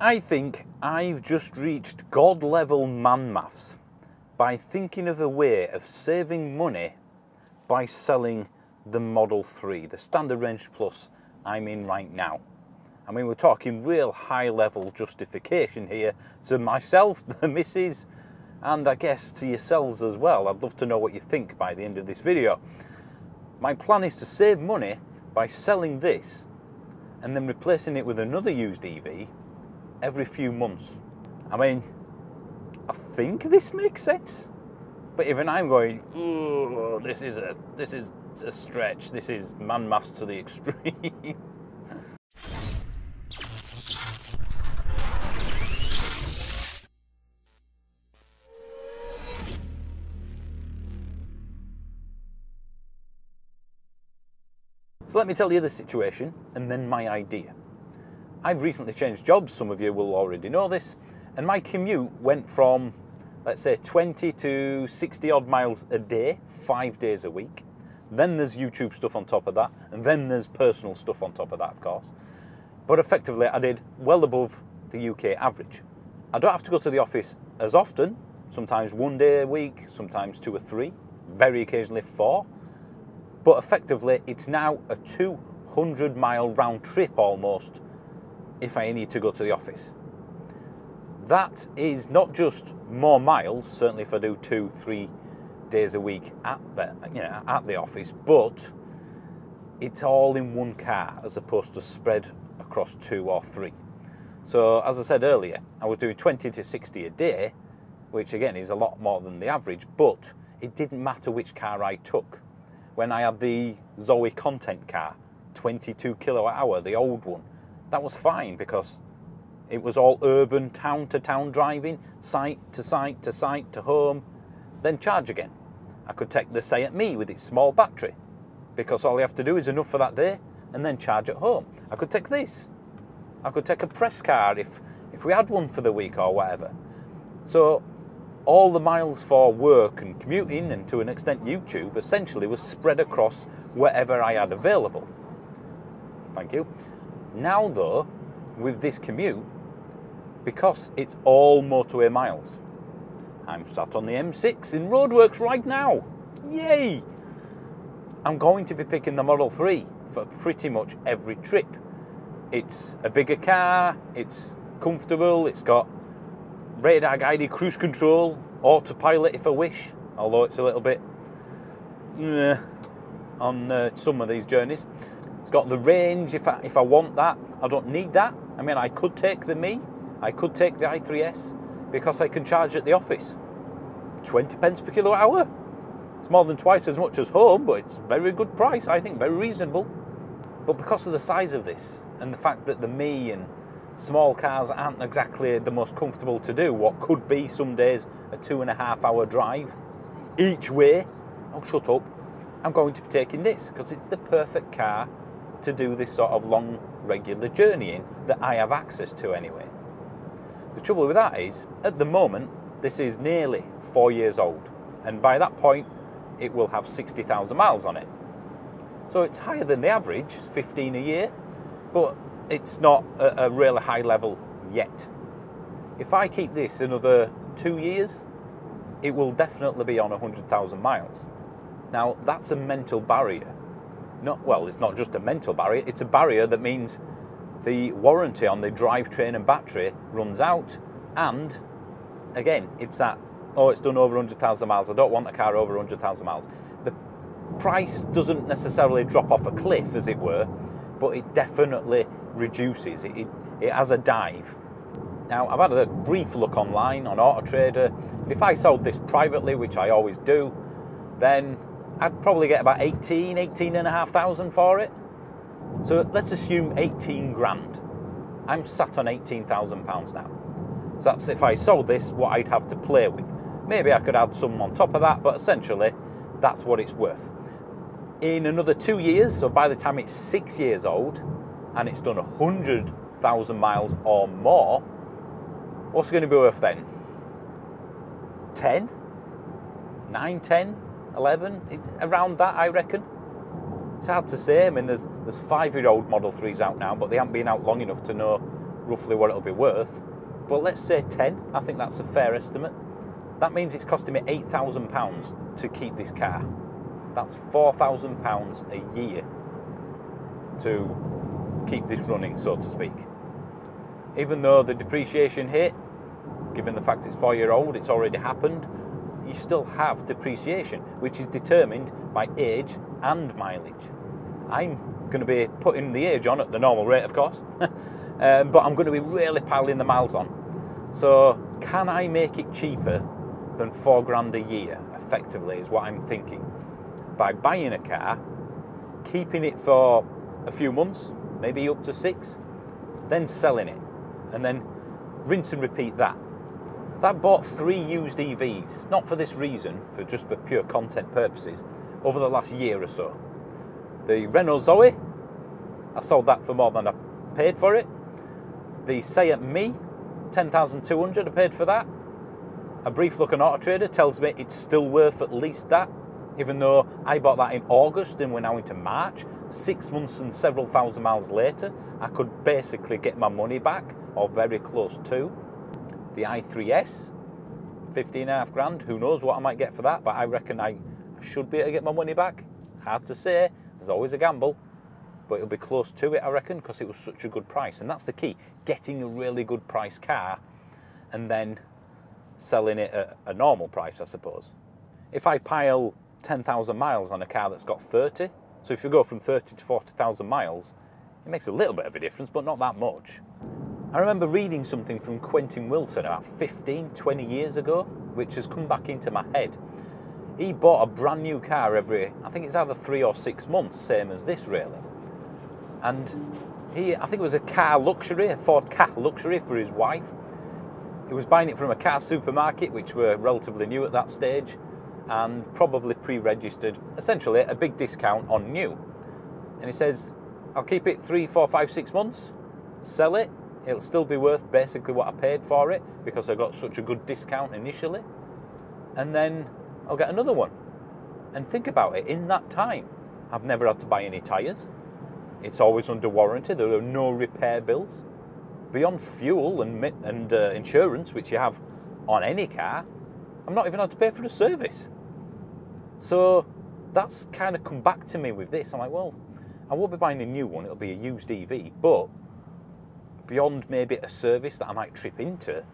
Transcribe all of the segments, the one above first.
I think I've just reached God-level man maths by thinking of a way of saving money by selling the Model 3, the Standard Range Plus I'm in right now. I mean, we're talking real high-level justification here to myself, the missus, and I guess to yourselves as well. I'd love to know what you think by the end of this video. My plan is to save money by selling this and then replacing it with another used EV every few months. I mean, I think this makes sense, but even I'm going, ooh, this is a stretch. This is man maths to the extreme. So let me tell you the situation and then my idea. I've recently changed jobs, some of you will already know this, and my commute went from, let's say, 20 to 60 odd miles a day, 5 days a week. Then there's YouTube stuff on top of that, and then there's personal stuff on top of that, of course. But effectively, I did well above the UK average. I don't have to go to the office as often, sometimes 1 day a week, sometimes 2 or 3, very occasionally 4. But effectively, it's now a 200-mile round trip almost if I need to go to the office. That is not just more miles, certainly if I do 2-3 days a week at the office, but it's all in one car as opposed to spread across 2 or 3. So as I said earlier, I was doing 20 to 60 a day, which again is a lot more than the average, but it didn't matter which car I took. When I had the Zoe Content car, 22 kilowatt hour, the old one, that was fine because it was all urban, town to town driving, site to site to site to home, then charge again. I could take the Say At Me with its small battery because all you have to do is enough for that day and then charge at home. I could take this. I could take a press car if we had one for the week or whatever. So all the miles for work and commuting and to an extent YouTube essentially was spread across wherever I had available. Thank you. Now though, with this commute, because it's all motorway miles, I'm sat on the M6 in roadworks right now. Yay! I'm going to be picking the Model 3 for pretty much every trip. It's a bigger car, it's comfortable, it's got radar guided cruise control, autopilot if I wish, although it's a little bit on some of these journeys. It's got the range if I want that. I don't need that. I mean, I could take the Me, I could take the i3S because I can charge at the office. 20 pence per kilowatt hour. It's more than twice as much as home, but it's a very good price, I think, very reasonable. But because of the size of this and the fact that the Me and small cars aren't exactly the most comfortable to do what could be some days a 2.5 hour drive each way, oh shut up, I'm going to be taking this because it's the perfect car to do this sort of long regular journey in that I have access to anyway. The trouble with that is, at the moment, this is nearly 4 years old, and by that point it will have 60,000 miles on it. So it's higher than the average, 15 a year, but it's not a really high level yet. If I keep this another 2 years, it will definitely be on 100,000 miles. Now, that's a mental barrier. Well, it's not just a mental barrier, it's a barrier that means the warranty on the drivetrain and battery runs out, and again, it's that, oh, it's done over 100,000 miles, I don't want a car over 100,000 miles. The price doesn't necessarily drop off a cliff, as it were, but it definitely reduces. It has a dive. Now, I've had a brief look online on Auto Trader, and if I sold this privately, which I always do, then I'd probably get about 18,500 for it. So let's assume 18 grand. I'm sat on £18,000 now. So that's if I sold this, what I'd have to play with. Maybe I could add some on top of that, but essentially that's what it's worth. In another 2 years, so by the time it's 6 years old, and it's done 100,000 miles or more, what's it going to be worth then? 10? 9, 10? 11, around that, I reckon. It's hard to say. I mean, there's 5-year-old Model 3s out now, but they haven't been out long enough to know roughly what it'll be worth. But let's say 10, I think that's a fair estimate. That means it's costing me £8,000 to keep this car. That's £4,000 a year to keep this running, so to speak. Even though the depreciation hit, given the fact it's 4-year-old, it's already happened, you still have depreciation, which is determined by age and mileage. I'm going to be putting the age on at the normal rate, of course, but I'm going to be really piling the miles on. So can I make it cheaper than £4,000 a year, effectively, is what I'm thinking. By buying a car, keeping it for a few months, maybe up to 6, then selling it, and then rinse and repeat that. So I've bought 3 used EVs, not for this reason, just for pure content purposes, over the last year or so. The Renault Zoe, I sold that for more than I paid for it. The Seat Me, 10,200 I paid for that. A brief look on Auto Trader tells me it's still worth at least that, even though I bought that in August and we're now into March. 6 months and several thousand miles later, I could basically get my money back, or very close to. The i3S, 15.5 grand, who knows what I might get for that, but I reckon I should be able to get my money back. Hard to say, there's always a gamble, but it'll be close to it, I reckon, because it was such a good price. And that's the key, getting a really good price car and then selling it at a normal price, I suppose. If I pile 10,000 miles on a car that's got 30, so if you go from 30 to 40,000 miles, it makes a little bit of a difference, but not that much. I remember reading something from Quentin Wilson about 15, 20 years ago, which has come back into my head. He bought a brand new car every, I think it's either 3 or 6 months, same as this really. And I think it was a car luxury, a Ford Ka luxury for his wife. He was buying it from a car supermarket, which were relatively new at that stage, and probably pre-registered, essentially a big discount on new. And he says, I'll keep it 3, 4, 5, 6 months, sell it, it'll still be worth basically what I paid for it because I got such a good discount initially, and then I'll get another one. And think about it, in that time, I've never had to buy any tyres. It's always under warranty, there are no repair bills. Beyond fuel and insurance, which you have on any car, I'm not even had to pay for a service. So that's kind of come back to me with this. I'm like, well, I won't be buying a new one, it'll be a used EV, but beyond maybe a service that I might trip into,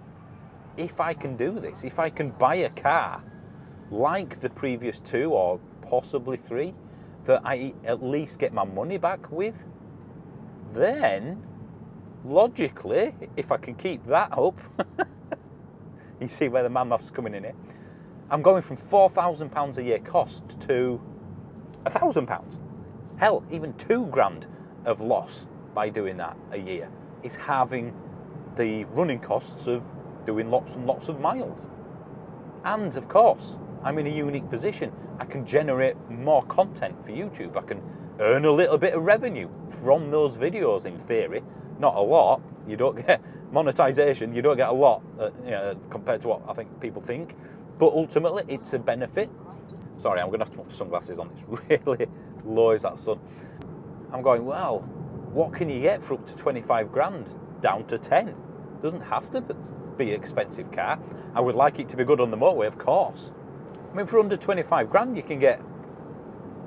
if I can do this, if I can buy a car like the previous 2 or possibly 3 that I at least get my money back with, then logically, if I can keep that up, you see where the man math's coming in here, I'm going from £4,000 a year cost to £1,000. Hell, even £2,000 of loss by doing that a year is halving the running costs of doing lots and lots of miles. And of course, I'm in a unique position. I can generate more content for YouTube. I can earn a little bit of revenue from those videos in theory. Not a lot. You don't get monetization. You don't get a lot compared to what I think people think. But ultimately, it's a benefit. Sorry, I'm going to have to put sunglasses on. It's really low as that sun. I'm going, well, what can you get for up to 25 grand? Down to 10. Doesn't have to be an expensive car. I would like it to be good on the motorway, of course. I mean, for under 25 grand, you can get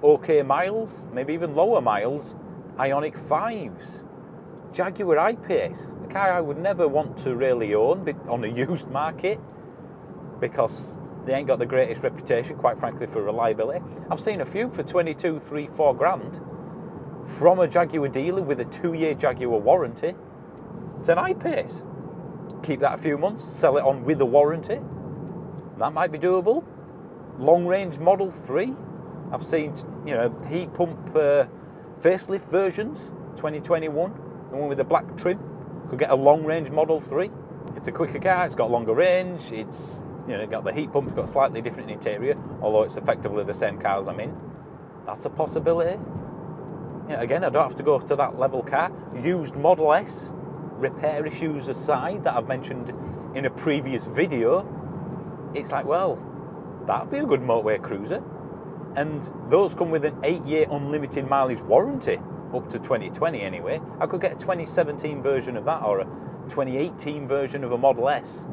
okay miles, maybe even lower miles, Ioniq 5s, Jaguar I-Pace, a car I would never want to really own on a used market because they ain't got the greatest reputation, quite frankly, for reliability. I've seen a few for 22, 3, 4 grand from a Jaguar dealer with a 2-year Jaguar warranty. It's an I-Pace. Keep that a few months, sell it on with a warranty. That might be doable. Long-range Model 3. I've seen, heat pump facelift versions, 2021. The one with the black trim. Could get a long-range Model 3. It's a quicker car, it's got longer range, it's got the heat pump, it's got a slightly different interior, although it's effectively the same car as I'm in. That's a possibility. Again, I don't have to go to that level car. Used Model S, repair issues aside that I've mentioned in a previous video, it's like, well, that'd be a good motorway cruiser. And those come with an 8-year unlimited mileage warranty, up to 2020 anyway. I could get a 2017 version of that, or 2018 version of a Model S,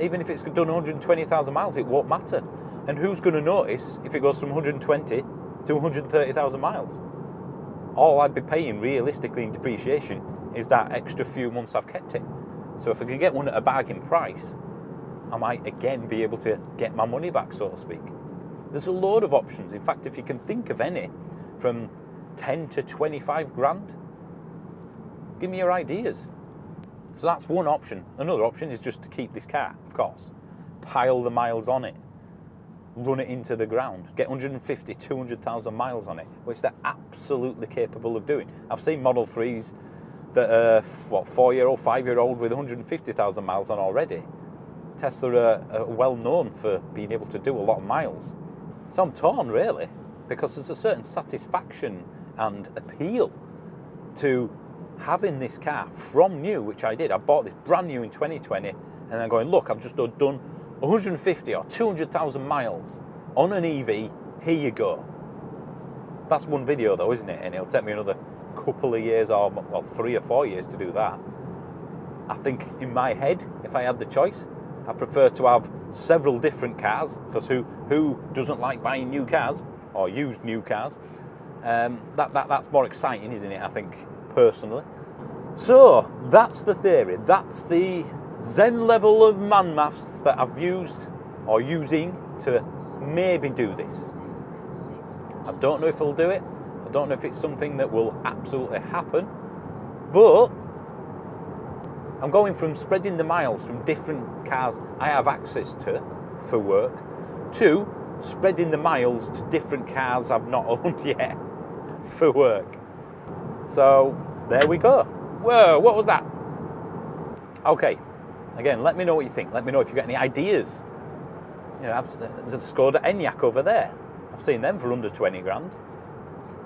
even if it's done 120,000 miles, it won't matter. And who's going to notice if it goes from 120 to 130,000 miles? All I'd be paying realistically in depreciation is that extra few months I've kept it. So if I can get one at a bargain price, I might again be able to get my money back, so to speak. There's a load of options. In fact, if you can think of any from 10 to 25 grand, give me your ideas. So that's one option. Another option is just to keep this car, of course, pile the miles on it, run it into the ground, get 150, 200,000 miles on it, which they're absolutely capable of doing. I've seen Model 3s that are, 4-year-old, 5-year-old with 150,000 miles on already. Tesla are well known for being able to do a lot of miles. So I'm torn, really, because there's a certain satisfaction and appeal to having this car from new, which I did. I bought this brand new in 2020, and then going, look, I've just done 150 or 200,000 miles on an EV, here you go. That's one video though, isn't it? And it'll take me another couple of years, or well, 3 or 4 years to do that. I think in my head, if I had the choice, I prefer to have several different cars, because who doesn't like buying new cars or used new cars? That's more exciting, isn't it? I think, personally. So that's the theory. That's the Zen level of man maths that I've used or using to maybe do this. I don't know if I'll do it. I don't know if it's something that will absolutely happen, but I'm going from spreading the miles from different cars I have access to for work to spreading the miles to different cars I've not owned yet for work. So there we go. Whoa, what was that? Okay, again, let me know what you think. Let me know if you've got any ideas. You know, there's a Skoda Enyaq over there. I've seen them for under 20 grand.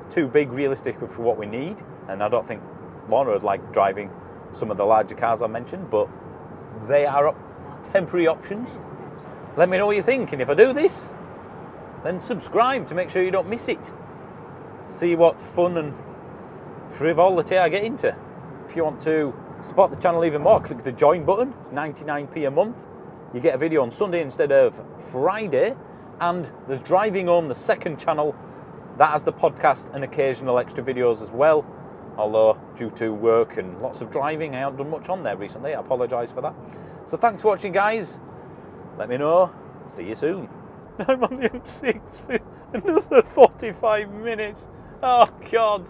Too big realistically for what we need, and I don't think Lorna would like driving some of the larger cars I mentioned, but they are temporary options. Let me know what you think, and if I do this, then subscribe to make sure you don't miss it. See what fun and frivolity I get into. If you want to support the channel even more, click the join button. It's 99p a month. You get a video on Sunday instead of Friday, and there's Driving Home, the second channel. That has the podcast and occasional extra videos as well. Although, due to work and lots of driving, I haven't done much on there recently. I apologise for that. So thanks for watching, guys. Let me know. See you soon. I'm on the M6 for another 45 minutes. Oh, God.